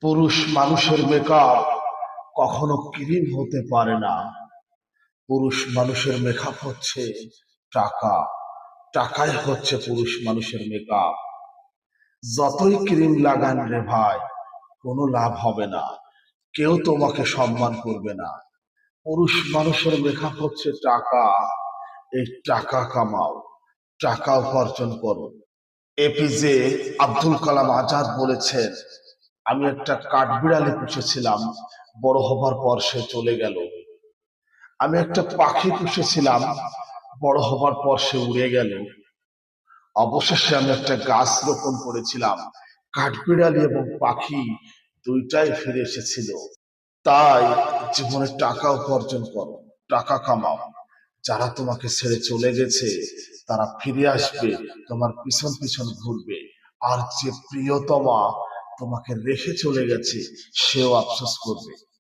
পুরুষ মানুষের মেকআপ কখনো ক্রিম হতে পারে না। পুরুষ মানুষের মেকআপ হচ্ছে টাকা। টাকায় হচ্ছে পুরুষ মানুষের মেকআপ। যতই ক্রিম লাগান রে ভাই, কোনো লাভ হবে না। কেউ তোমাকে সম্মান করবে না। পুরুষ মানুষের মেকআপ হচ্ছে টাকা। এই টাকা কামাও, টাকা উপার্জন করো। এপিজে আব্দুল কালাম আজাদ বলেছেন, আমি একটা কাঠবিড়ালি পুষেছিলাম, বড় হবার পর সে চলে গেল। আমি একটা পাখি পুষেছিলাম, বড় হবার পর সে উড়ে গেল। অবশেষে আমি একটা গাছ রোপণ করেছিলাম, কাঠবিড়ালি এবং পাখি দুইটাই ফিরে এসেছিল। তাই জীবনে টাকা উপার্জন করো, টাকা কামাও। যারা তোমাকে ছেড়ে চলে গেছে তারা ফিরে আসবে, তোমার পিছন পিছন ঘুরবে। আর যে প্রিয়তমা তোমাকে রেখে চলে গেছে সেও আফসোস করবে।